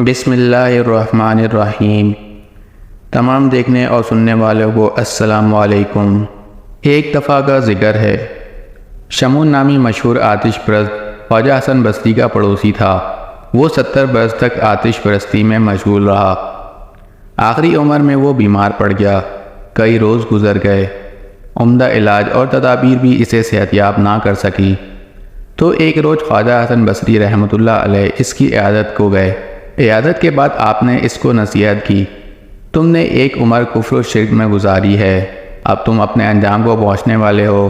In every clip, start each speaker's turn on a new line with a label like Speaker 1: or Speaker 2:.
Speaker 1: بسم اللہ الرحمن الرحیم۔ تمام دیکھنے اور سننے والوں کو السلام علیکم۔ ایک دفعہ کا ذکر ہے، شمون نامی مشہور آتش پرست خواجہ حسن بصری کا پڑوسی تھا۔ وہ 70 برس تک آتش پرستی میں مشغول رہا۔ آخری عمر میں وہ بیمار پڑ گیا۔ کئی روز گزر گئے، عمدہ علاج اور تدابیر بھی اسے صحت یاب نہ کر سکی۔ تو ایک روز خواجہ حسن بصری رحمۃ اللہ علیہ اس کی عیادت کو گئے۔ عیادت کے بعد آپ نے اس کو نصیحت کی، تم نے ایک عمر کفر و شرک میں گزاری ہے، اب تم اپنے انجام کو پہنچنے والے ہو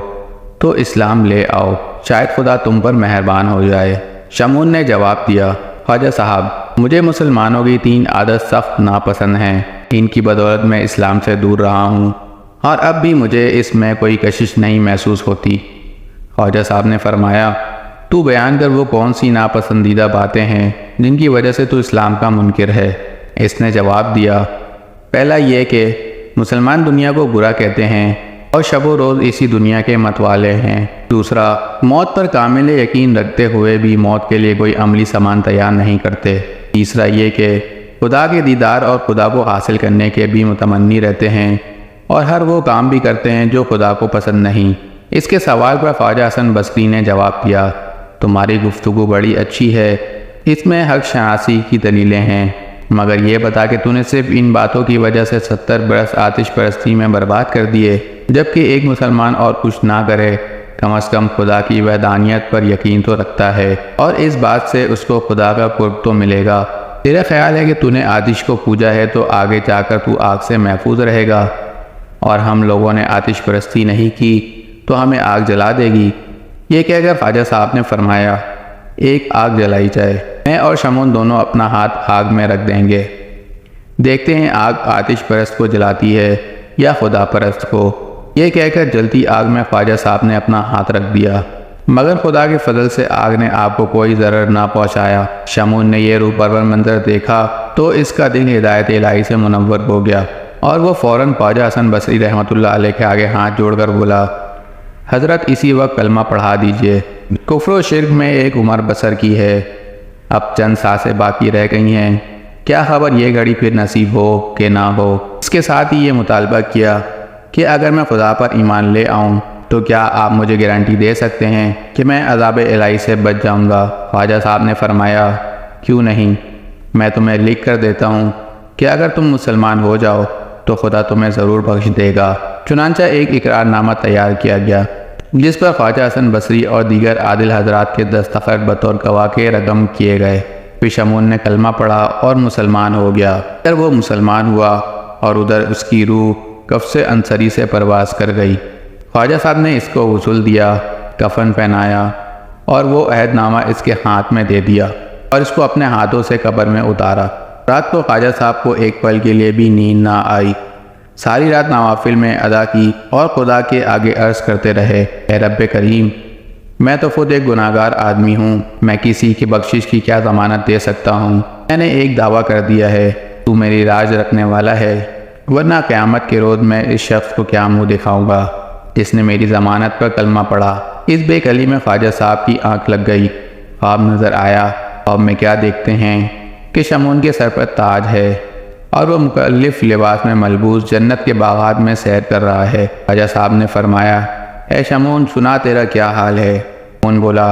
Speaker 1: تو اسلام لے آؤ، شاید خدا تم پر مہربان ہو جائے۔ شمون نے جواب دیا، خواجہ صاحب، مجھے مسلمانوں کی 3 عادت سخت ناپسند ہیں، ان کی بدولت میں اسلام سے دور رہا ہوں اور اب بھی مجھے اس میں کوئی کشش نہیں محسوس ہوتی۔ خواجہ صاحب نے فرمایا، تو بیان کر وہ کون سی ناپسندیدہ باتیں ہیں جن کی وجہ سے تو اسلام کا منکر ہے۔ اس نے جواب دیا، پہلا یہ کہ مسلمان دنیا کو برا کہتے ہیں اور شب و روز اسی دنیا کے متوالے ہیں۔ دوسرا، موت پر کامل یقین رکھتے ہوئے بھی موت کے لیے کوئی عملی سامان تیار نہیں کرتے۔ تیسرا یہ کہ خدا کے دیدار اور خدا کو حاصل کرنے کے بھی متمنی رہتے ہیں اور ہر وہ کام بھی کرتے ہیں جو خدا کو پسند نہیں۔ اس کے سوال پر خواجہ حسن بصری نے جواب دیا، تمہاری گفتگو بڑی اچھی ہے، اس میں حق شناسی کی دلیلیں ہیں، مگر یہ بتا کہ تو نے صرف ان باتوں کی وجہ سے 70 برس آتش پرستی میں برباد کر دیے، جبکہ ایک مسلمان اور کچھ نہ کرے کم از کم خدا کی وحدانیت پر یقین تو رکھتا ہے اور اس بات سے اس کو خدا کا قرب تو ملے گا۔ تیرا خیال ہے کہ تو نے آتش کو پوجا ہے تو آگے جا کر تو آگ سے محفوظ رہے گا، اور ہم لوگوں نے آتش پرستی نہیں کی تو ہمیں آگ جلا دے گی۔ یہ کہہ کر خواجہ صاحب نے فرمایا، ایک آگ جلائی جائے، میں اور شمون دونوں اپنا ہاتھ آگ میں رکھ دیں گے، دیکھتے ہیں آگ آتش پرست کو جلاتی ہے یا خدا پرست کو۔ یہ کہہ کر جلتی آگ میں خواجہ صاحب نے اپنا ہاتھ رکھ دیا، مگر خدا کے فضل سے آگ نے آپ کو کوئی ضرر نہ پہنچایا۔ شمون نے یہ روح پرور منظر دیکھا تو اس کا دل ہدایت الہی سے منور ہو گیا اور وہ فوراً خواجہ حسن بصری رحمۃ اللہ علیہ کے آگے ہاتھ جوڑ کر بولا، حضرت اسی وقت کلمہ پڑھا دیجئے، کفر و شرک میں ایک عمر بسر کی ہے، اب چند سانسیں باقی رہ گئی ہیں، کیا خبر یہ گھڑی پھر نصیب ہو کہ نہ ہو۔ اس کے ساتھ ہی یہ مطالبہ کیا کہ اگر میں خدا پر ایمان لے آؤں تو کیا آپ مجھے گارنٹی دے سکتے ہیں کہ میں عذاب الہی سے بچ جاؤں گا؟ خواجہ صاحب نے فرمایا، کیوں نہیں، میں تمہیں لکھ کر دیتا ہوں کہ اگر تم مسلمان ہو جاؤ تو خدا تمہیں ضرور بخش دے گا۔ چنانچہ ایک اقرار نامہ تیار کیا گیا جس پر خواجہ حسن بصری اور دیگر عادل حضرات کے دستخط بطور گواہ کے رقم کیے گئے۔ پھر شمون نے کلمہ پڑھا اور مسلمان ہو گیا۔ ادھر وہ مسلمان ہوا اور ادھر اس کی روح کفس انصری سے پرواز کر گئی۔ خواجہ صاحب نے اس کو غسل دیا، کفن پہنایا اور وہ عہد نامہ اس کے ہاتھ میں دے دیا اور اس کو اپنے ہاتھوں سے قبر میں اتارا۔ رات کو خواجہ صاحب کو ایک پل کے لیے بھی نیند نہ آئی، ساری رات نوافل میں ادا کی اور خدا کے آگے عرض کرتے رہے، اے رب کریم، میں تو خود ایک گناہگار آدمی ہوں، میں کسی کی بخشش کی کیا ضمانت دے سکتا ہوں؟ میں نے ایک دعویٰ کر دیا ہے، تو میری راز رکھنے والا ہے، ورنہ قیامت کے روز میں اس شخص کو کیا منہ دکھاؤں گا جس نے میری ضمانت پر کلمہ پڑھا۔ اس بے کلی میں خواجہ صاحب کی آنکھ لگ گئی، خواب نظر آیا۔ خواب میں کیا دیکھتے ہیں کہ شمون کے سر پر تاج ہے اور وہ مختلف لباس میں ملبوس جنت کے باغات میں سیر کر رہا ہے۔ خواجہ صاحب نے فرمایا، اے شمون، سنا تیرا کیا حال ہے؟ شمون بولا،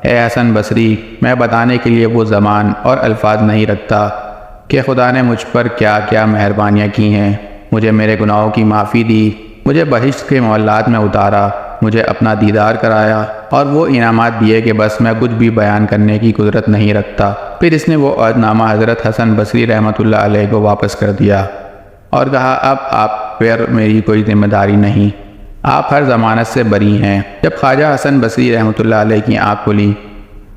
Speaker 1: اے حسن بصری، میں بتانے کے لیے وہ زبان اور الفاظ نہیں رکھتا کہ خدا نے مجھ پر کیا کیا مہربانیاں کی ہیں، مجھے میرے گناہوں کی معافی دی، مجھے بہشت کے معلات میں اتارا، مجھے اپنا دیدار کرایا اور وہ انعامات دیے کہ بس میں کچھ بھی بیان کرنے کی قدرت نہیں رکھتا۔ پھر اس نے وہ عہد نامہ حضرت حسن بصری رحمۃ اللہ علیہ کو واپس کر دیا اور کہا، اب آپ پر میری کوئی ذمہ داری نہیں، آپ ہر ضمانت سے بری ہیں۔ جب خواجہ حسن بصری رحمۃ اللہ علیہ کی آنکھ کھلی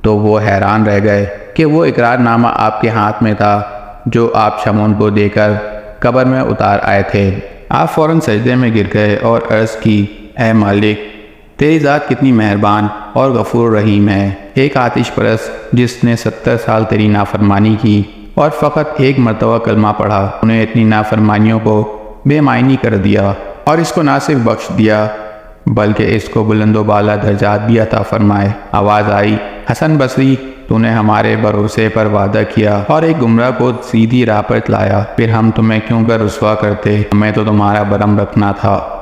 Speaker 1: تو وہ حیران رہ گئے کہ وہ اقرار نامہ آپ کے ہاتھ میں تھا جو آپ شمون کو دے کر قبر میں اتار آئے تھے۔ آپ فوراً سجدے میں گر گئے اور عرض کی، اے مالک، تیری ذات کتنی مہربان اور غفور رحیم ہے۔ ایک آتش پرست جس نے 70 سال تیری نافرمانی کی اور فقط ایک مرتبہ کلمہ پڑھا، انہیں اتنی نافرمانیوں کو بے معنی کر دیا اور اس کو نہ صرف بخش دیا بلکہ اس کو بلند و بالا درجات بھی عطا فرمائے۔ آواز آئی، حسن بصری، تو نے ہمارے بھروسے پر وعدہ کیا اور ایک گمراہ کو سیدھی راہ پر لایا، پھر ہم تمہیں کیوں کر رسوا کرتے؟ ہمیں تو تمہارا برم رکھنا تھا۔